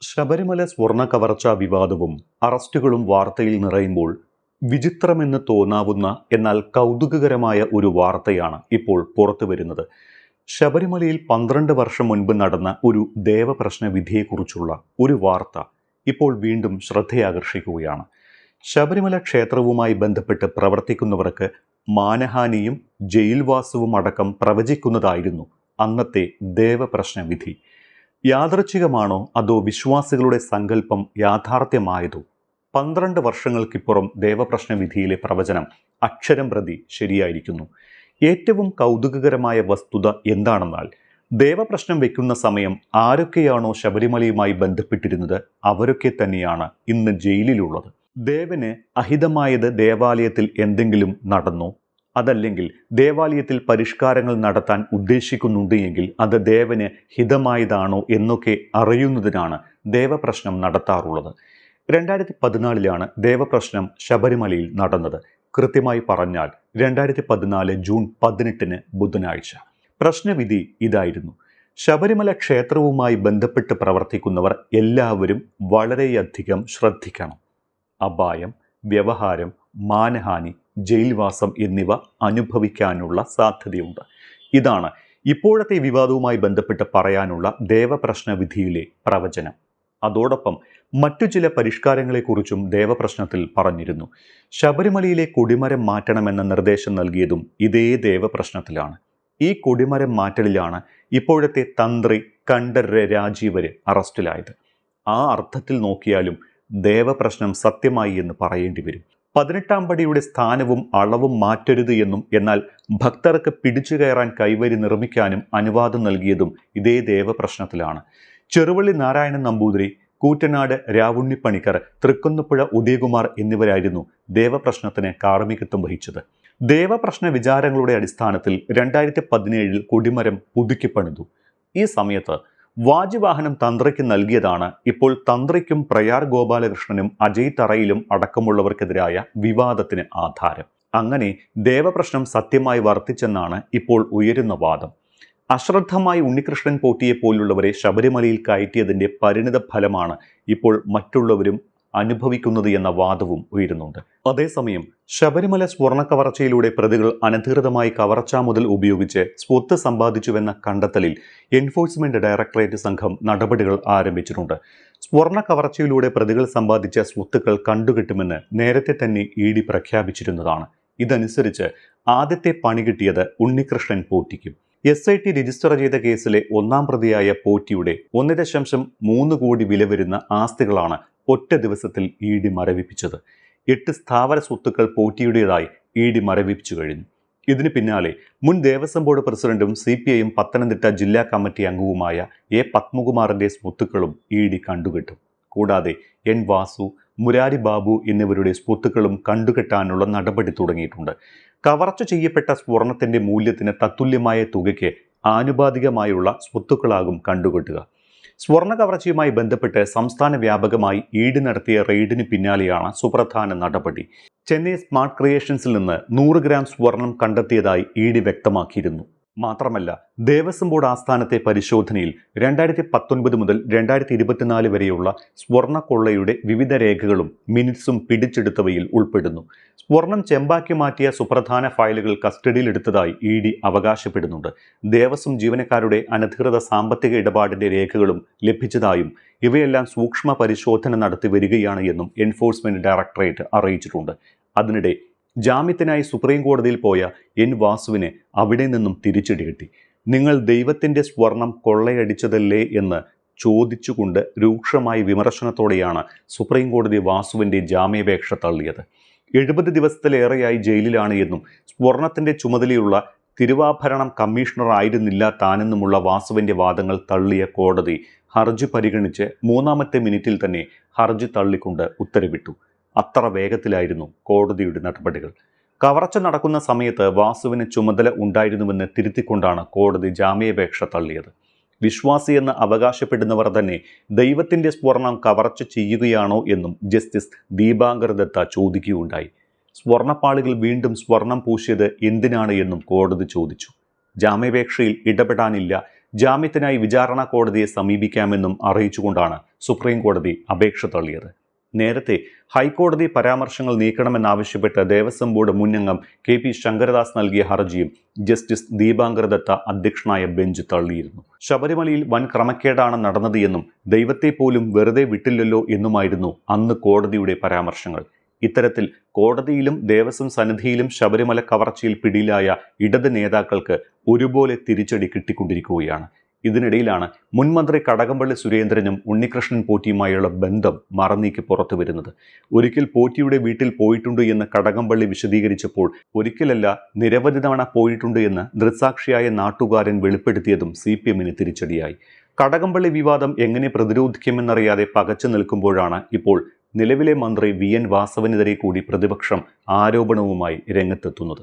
ശബരിമല സ്വർണ്ണ കവർച്ചാ വിവാദവും അറസ്റ്റുകളും വാർത്തയിൽ നിറയുമ്പോൾ വിചിത്രമെന്ന് തോന്നാവുന്ന എന്നാൽ കൗതുകകരമായ ഒരു വാർത്തയാണ് ഇപ്പോൾ പുറത്തു വരുന്നത്. ശബരിമലയിൽ 12 വർഷം മുൻപ് നടന്ന ഒരു ദേവപ്രശ്ന വിധിയെക്കുറിച്ചുള്ള ഒരു വാർത്ത ഇപ്പോൾ വീണ്ടും ശ്രദ്ധയാകർഷിക്കുകയാണ്. ശബരിമല ക്ഷേത്രവുമായി ബന്ധപ്പെട്ട് പ്രവർത്തിക്കുന്നവർക്ക് മാനഹാനിയും ജയിൽവാസവും അടക്കം പ്രവചിക്കുന്നതായിരുന്നു അന്നത്തെ ദേവപ്രശ്ന വിധി. യാദൃച്ഛികമാണോ അതോ വിശ്വാസികളുടെ സങ്കല്പം യാഥാർത്ഥ്യമായതോ? 12 വർഷങ്ങൾക്കിപ്പുറം ദേവപ്രശ്ന വിധിയിലെ പ്രവചനം അക്ഷരം പ്രതി ശരിയായിരിക്കുന്നു. ഏറ്റവും കൗതുകകരമായ വസ്തുത എന്താണെന്നാൽ, ദേവപ്രശ്നം വെക്കുന്ന സമയം ആരൊക്കെയാണോ ശബരിമലയുമായി ബന്ധപ്പെട്ടിരുന്നത് അവരൊക്കെ തന്നെയാണ് ഇന്ന് ജയിലിലുള്ളത്. ദേവന് അഹിതമായത് ദേവാലയത്തിൽ എന്തെങ്കിലും നടന്നോ, അതല്ലെങ്കിൽ ദേവാലയത്തിൽ പരിഷ്കാരങ്ങൾ നടത്താൻ ഉദ്ദേശിക്കുന്നുണ്ട് എങ്കിൽ അത് ദേവന് ഹിതമായതാണോ എന്നൊക്കെ അറിയുന്നതിനാണ് ദേവപ്രശ്നം നടത്താറുള്ളത്. 2014 ദേവപ്രശ്നം ശബരിമലയിൽ നടന്നത്. കൃത്യമായി പറഞ്ഞാൽ 2014 ജൂൺ 18 ബുധനാഴ്ച. പ്രശ്നവിധി ഇതായിരുന്നു: ശബരിമല ക്ഷേത്രവുമായി ബന്ധപ്പെട്ട് പ്രവർത്തിക്കുന്നവർ എല്ലാവരും വളരെയധികം ശ്രദ്ധിക്കണം. അപായം, വ്യവഹാരം, മാനഹാനി, ജയിൽവാസം എന്നിവ അനുഭവിക്കാനുള്ള സാധ്യതയുണ്ട്. ഇതാണ് ഇപ്പോഴത്തെ വിവാദവുമായി ബന്ധപ്പെട്ട് പറയാനുള്ള ദേവപ്രശ്ന വിധിയിലെ പ്രവചനം. അതോടൊപ്പം മറ്റു ചില പരിഷ്കാരങ്ങളെക്കുറിച്ചും ദേവപ്രശ്നത്തിൽ പറഞ്ഞിരുന്നു. ശബരിമലയിലെ കൊടിമരം മാറ്റണമെന്ന നിർദ്ദേശം നൽകിയതും ഇതേ ദേവപ്രശ്നത്തിലാണ്. ഈ കൊടിമരം മാറ്റലിലാണ് ഇപ്പോഴത്തെ തന്ത്രി കണ്ഠരര് രാജീവര് അറസ്റ്റിലായത്. ആ അർത്ഥത്തിൽ നോക്കിയാലും ദേവപ്രശ്നം സത്യമായി എന്ന് പറയേണ്ടി വരും. 18-ാം പടിയുടെ സ്ഥാനവും അളവും മാറ്റരുത് എന്നും എന്നാൽ ഭക്തർക്ക് പിടിച്ചു കയറാൻ കൈവരി നിർമ്മിക്കാനും അനുവാദം നൽകിയതും ഇതേ ദേവപ്രശ്നത്തിലാണ്. ചെറുവള്ളി നാരായണൻ നമ്പൂതിരി, കൂറ്റനാട് രാവുണ്ണിപ്പണിക്കർ, തൃക്കുന്നപ്പുഴ ഉദയകുമാർ എന്നിവരായിരുന്നു ദേവപ്രശ്നത്തിന് കാർമ്മികത്വം വഹിച്ചത്. ദേവപ്രശ്ന വിചാരങ്ങളുടെ അടിസ്ഥാനത്തിൽ 2017 കൊടിമരം പുതുക്കിപ്പണിതു. ഈ സമയത്ത് വാജിവാഹനം തന്ത്രിക്ക് നൽകിയതാണ് ഇപ്പോൾ തന്ത്രിക്കും പ്രയാർ ഗോപാലകൃഷ്ണനും അജയ് തറയിലും അടക്കമുള്ളവർക്കെതിരായ വിവാദത്തിന് ആധാരം. അങ്ങനെ ദേവപ്രശ്നം സത്യമായി വർത്തിച്ചെന്നാണ് ഇപ്പോൾ ഉയരുന്ന വാദം. അശ്രദ്ധമായി ഉണ്ണികൃഷ്ണൻ പോറ്റിയെ പോലുള്ളവരെ ശബരിമലയിൽ കയറ്റിയതിൻ്റെ പരിണിത ഫലമാണ് ഇപ്പോൾ മറ്റുള്ളവരും അനുഭവിക്കുന്നത് എന്ന വാദവും ഉയരുന്നുണ്ട്. അതേസമയം ശബരിമല സ്വർണ്ണ കവർച്ചയിലൂടെ പ്രതികൾ അനധികൃതമായി കവർച്ചാ മുതൽ ഉപയോഗിച്ച് സ്വത്ത് സമ്പാദിച്ചുവെന്ന കണ്ടെത്തലിൽ എൻഫോഴ്സ്മെന്റ് ഡയറക്ടറേറ്റ് സംഘം നടപടികൾ ആരംഭിച്ചിട്ടുണ്ട്. സ്വർണ്ണ കവർച്ചയിലൂടെ പ്രതികൾ സമ്പാദിച്ച സ്വത്തുക്കൾ കണ്ടുകെട്ടുമെന്ന് നേരത്തെ തന്നെ ED പ്രഖ്യാപിച്ചിരുന്നതാണ്. ഇതനുസരിച്ച് ആദ്യത്തെ പണി കിട്ടിയത് ഉണ്ണികൃഷ്ണൻ പോറ്റിക്കും. SIT രജിസ്റ്റർ ചെയ്ത കേസിലെ 1-ാം പ്രതിയായ പോറ്റിയുടെ 1.3 കോടി വില വരുന്ന ആസ്തികളാണ് ഒറ്റ ദിവസത്തിൽ ED മരവിപ്പിച്ചത്. 8 സ്ഥാവര സ്വത്തുക്കൾ പോറ്റിയുടേതായി ED മരവിപ്പിച്ചു കഴിഞ്ഞു. ഇതിന് പിന്നാലെ മുൻ ദേവസ്വം ബോർഡ് പ്രസിഡന്റും CPIM പത്തനംതിട്ട ജില്ലാ കമ്മിറ്റി അംഗവുമായ A. പത്മകുമാറിന്റെ സ്വത്തുക്കളും ED കണ്ടുകെട്ടും. കൂടാതെ N. വാസു, മുരാരി ബാബു എന്നിവരുടെ സ്വത്തുക്കളും കണ്ടുകെട്ടാനുള്ള നടപടി തുടങ്ങിയിട്ടുണ്ട്. കവർച്ച ചെയ്യപ്പെട്ട സ്വർണത്തിന്റെ മൂല്യത്തിന് തത്തുല്യമായ തുകയ്ക്ക് ആനുപാതികമായുള്ള സ്വത്തുക്കളാകും കണ്ടുകെട്ടുക. സ്വർണ്ണ കവർച്ചയുമായി ബന്ധപ്പെട്ട് സംസ്ഥാന വ്യാപകമായി ED നടത്തിയ റെയ്ഡിന് പിന്നാലെയാണ് സുപ്രധാന നടപടി. ചെന്നൈ സ്മാർട്ട് ക്രിയേഷൻസിൽ നിന്ന് 100 ഗ്രാം സ്വർണം കണ്ടെത്തിയതായി ED വ്യക്തമാക്കിയിരുന്നു. മാത്രമല്ല, ദേവസ്വം ബോർഡ് ആസ്ഥാനത്തെ പരിശോധനയിൽ 2019 മുതൽ 2024 വരെയുള്ള സ്വർണ്ണ കൊള്ളയുടെ വിവിധ രേഖകളും മിനിറ്റ്സും പിടിച്ചെടുത്തവയിൽ ഉൾപ്പെടുന്നു. സ്വർണം ചെമ്പാക്കി മാറ്റിയ സുപ്രധാന ഫയലുകൾ കസ്റ്റഡിയിലെടുത്തതായി ED അവകാശപ്പെടുന്നുണ്ട്. ദേവസ്വം ജീവനക്കാരുടെ അനധികൃത സാമ്പത്തിക ഇടപാടിന്റെ രേഖകളും ലഭിച്ചതായും ഇവയെല്ലാം സൂക്ഷ്മ പരിശോധന നടത്തി വരികയാണ് എന്നും എൻഫോഴ്സ്മെന്റ് ഡയറക്ടറേറ്റ് അറിയിച്ചിട്ടുണ്ട്. അതിനിടെ ജാമ്യത്തിനായി സുപ്രീം കോടതിയിൽ പോയ N. വാസുവിനെ അവിടെ നിന്നും തിരിച്ചടി കിട്ടി. നിങ്ങൾ ദൈവത്തിന്റെ സ്വർണം കൊള്ളയടിച്ചതല്ലേ എന്ന് ചോദിച്ചുകൊണ്ട് രൂക്ഷമായ വിമർശനത്തോടെയാണ് സുപ്രീം കോടതി വാസുവിന്റെ ജാമ്യാപേക്ഷ തള്ളിയത്. 70 ദിവസത്തിലേറെയായി ജയിലിലാണ് എന്നും സ്വർണത്തിന്റെ ചുമതലയുള്ള തിരുവാഭരണം കമ്മീഷണർ ആയിരുന്നില്ല താനെന്നുമുള്ള വാസുവിന്റെ വാദങ്ങൾ തള്ളിയ കോടതി ഹർജി പരിഗണിച്ച് 3-ാമത്തെ മിനിറ്റിൽ തന്നെ ഹർജി തള്ളിക്കൊണ്ട് ഉത്തരവിട്ടു. അത്ര വേഗത്തിലായിരുന്നു കോടതിയുടെ നടപടികൾ. കവർച്ച നടക്കുന്ന സമയത്ത് വാസുവിന് ചുമതല ഉണ്ടായിരുന്നുവെന്ന് തിരുത്തിക്കൊണ്ടാണ് കോടതി ജാമ്യാപേക്ഷ തള്ളിയത്. വിശ്വാസിയെന്ന് അവകാശപ്പെടുന്നവർ തന്നെ ദൈവത്തിന്റെ സ്വർണം കവർച്ച ചെയ്യുകയാണോ എന്നും ജസ്റ്റിസ് ദീപാങ്കർ ദത്ത ചോദിക്കുകയുണ്ടായി. സ്വർണ്ണപ്പാളികൾ വീണ്ടും സ്വർണം പൂശിയത് എന്തിനാണ് എന്നും കോടതി ചോദിച്ചു. ജാമ്യാപേക്ഷയിൽ ഇടപെടാനില്ല, ജാമ്യത്തിനായി വിചാരണ കോടതിയെ സമീപിക്കാമെന്നും അറിയിച്ചുകൊണ്ടാണ് സുപ്രീം കോടതി അപേക്ഷ തള്ളിയത്. നേരത്തെ ഹൈക്കോടതി പരാമർശങ്ങൾ നീക്കണമെന്നാവശ്യപ്പെട്ട് ദേവസ്വം ബോർഡ് മുൻ അംഗം KP ശങ്കരദാസ് നൽകിയ ഹർജിയും ജസ്റ്റിസ് ദീപാങ്കർ ദത്ത അധ്യക്ഷനായ ബെഞ്ച് തള്ളിയിരുന്നു. ശബരിമലയിൽ വൻ ക്രമക്കേടാണ് നടന്നത് എന്നും ദൈവത്തെ പോലും വെറുതെ വിട്ടില്ലല്ലോ എന്നുമായിരുന്നു അന്ന് കോടതിയുടെ പരാമർശങ്ങൾ. ഇത്തരത്തിൽ കോടതിയിലും ദേവസ്വം സന്നിധിയിലും ശബരിമല കവർച്ചയിൽ പിടിയിലായ ഇടത് നേതാക്കൾക്ക് ഒരുപോലെ തിരിച്ചടി കിട്ടിക്കൊണ്ടിരിക്കുകയാണ്. ഇതിനിടയിലാണ് മുൻ മന്ത്രി കടകംപള്ളി സുരേന്ദ്രനും ഉണ്ണികൃഷ്ണൻ പോറ്റിയുമായുള്ള ബന്ധം മറനീക്കി പുറത്തു വരുന്നത്. ഒരിക്കൽ പോറ്റിയുടെ വീട്ടിൽ പോയിട്ടുണ്ട് എന്ന് കടകംപള്ളി വിശദീകരിച്ചപ്പോൾ ഒരിക്കലല്ല നിരവധി തവണ പോയിട്ടുണ്ട് എന്ന് ദൃക്സാക്ഷിയായ നാട്ടുകാരൻ വെളിപ്പെടുത്തിയതും CPM-ന് തിരിച്ചടിയായി. കടകംപള്ളി വിവാദം എങ്ങനെ പ്രതിരോധിക്കുമെന്നറിയാതെ പകച്ചു നിൽക്കുമ്പോഴാണ് ഇപ്പോൾ നിലവിലെ മന്ത്രി VN വാസവനെതിരെ കൂടി പ്രതിപക്ഷം ആരോപണവുമായി രംഗത്തെത്തുന്നത്.